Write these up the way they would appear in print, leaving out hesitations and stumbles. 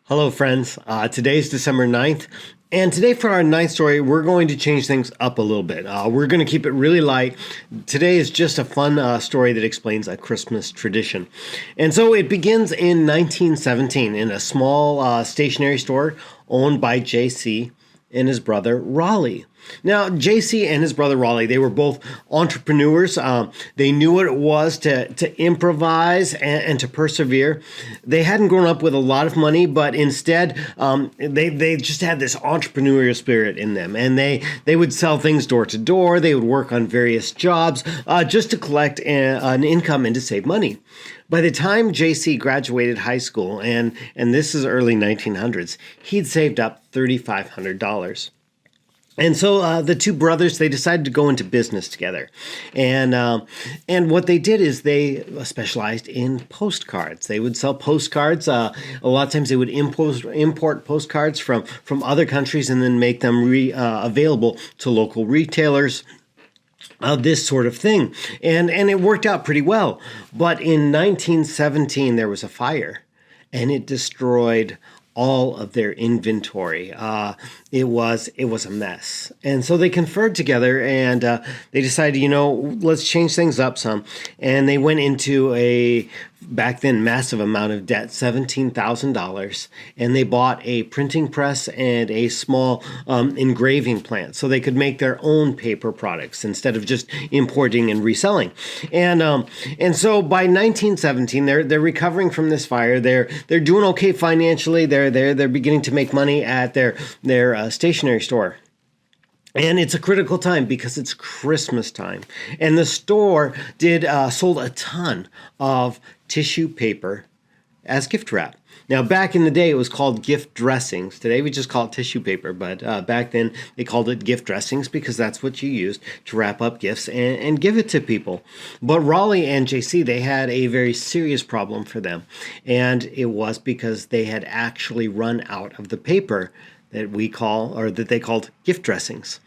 Hello, friends. Today's December 9th. And today, for our ninth story, we're going to change things up a little bit. We're going to keep it really light. Today is just a fun story that explains a Christmas tradition. And so it begins in 1917 in a small stationery store owned by J.C. and his brother Raleigh. Now, JC and his brother Raleigh, they were both entrepreneurs. They knew what it was to improvise and to persevere. They hadn't grown up with a lot of money, but instead, they just had this entrepreneurial spirit in them. And they would sell things door to door. They would work on various jobs just to collect an income and to save money. By the time JC graduated high school, and this is early 1900s, he'd saved up $3,500. And so the two brothers, they decided to go into business together. And what they did is they specialized in postcards. They would sell postcards. A lot of times they would import postcards from other countries and then make them available to local retailers. This sort of thing. And it worked out pretty well. But in 1917, there was a fire, and it destroyed all of their inventory. It was a mess. And so they conferred together and they decided, let's change things up some. And they went into a, back then, massive amount of debt, $17,000. And they bought a printing press and a small engraving plant so they could make their own paper products instead of just importing and reselling. And so by 1917, they're recovering from this fire. They're doing okay financially. They're beginning to make money at their stationery store. And it's a critical time because it's Christmas time. And the store sold a ton of tissue paper as gift wrap. Now, back in the day, it was called gift dressings. Today, we just call it tissue paper. But back then, they called it gift dressings because that's what you used to wrap up gifts and give it to people. But Raleigh and JC, they had a very serious problem for them. And it was because they had actually run out of the paper that they called gift dressings.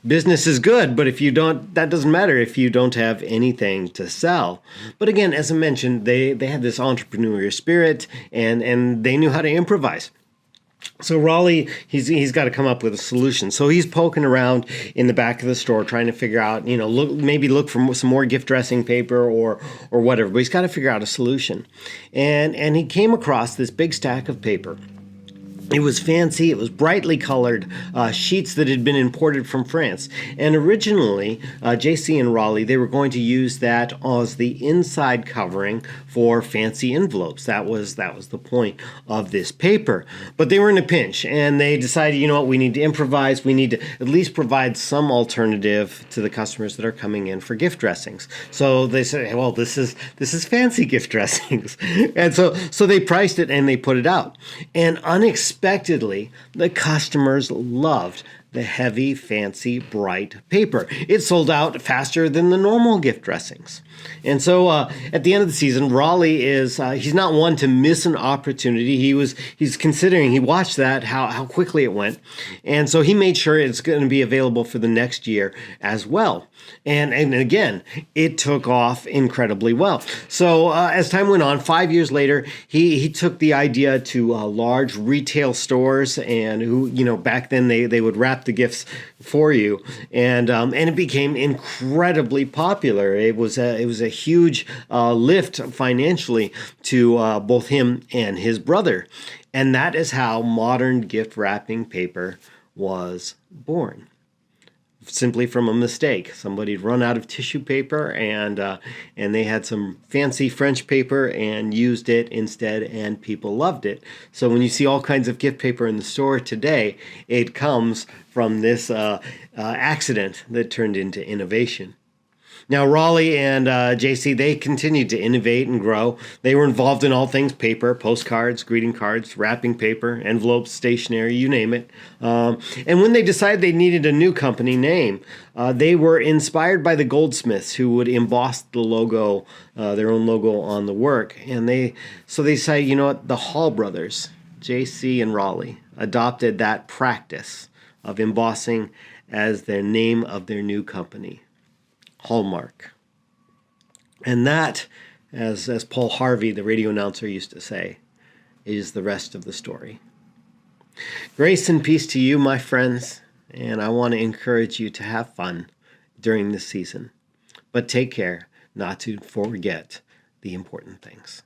Business is good, but that doesn't matter if you don't have anything to sell. But again, as I mentioned, they had this entrepreneurial spirit and they knew how to improvise. So Raleigh, he's got to come up with a solution. So he's poking around in the back of the store trying to figure out, look for some more gift dressing paper or whatever. But he's got to figure out a solution. And he came across this big stack of paper. It was fancy. It was brightly colored sheets that had been imported from France. And originally, JC and Raleigh, they were going to use that as the inside covering for fancy envelopes. That was the point of this paper. But they were in a pinch, and they decided, we need to improvise. We need to at least provide some alternative to the customers that are coming in for gift dressings. So they said, hey, well, this is fancy gift dressings. And so they priced it and they put it out. And unexpectedly, the customers loved the heavy, fancy, bright paper. It sold out faster than the normal gift dressings. And so at the end of the season, Raleigh he's not one to miss an opportunity. He's considering, he watched that, how quickly it went. And so he made sure it's going to be available for the next year as well. And again, it took off incredibly well. So as time went on, 5 years later, he took the idea to large retail stores and who, back then they would wrap the gifts for you. And it became incredibly popular. It was a huge lift financially to both him and his brother. And that is how modern gift wrapping paper was born. Simply from a mistake. Somebody had run out of tissue paper and they had some fancy French paper and used it instead, and people loved it. So when you see all kinds of gift paper in the store today, it comes from this accident that turned into innovation. Now, Raleigh and JC, they continued to innovate and grow. They were involved in all things paper, postcards, greeting cards, wrapping paper, envelopes, stationery, you name it. And when they decided they needed a new company name, they were inspired by the goldsmiths who would emboss the logo, their own logo on the work. And they decided, the Hall brothers, JC and Raleigh, adopted that practice of embossing as their name of their new company. Hallmark. And that, as Paul Harvey, the radio announcer, used to say, is the rest of the story. Grace and peace to you, my friends, and I want to encourage you to have fun during this season. But take care not to forget the important things.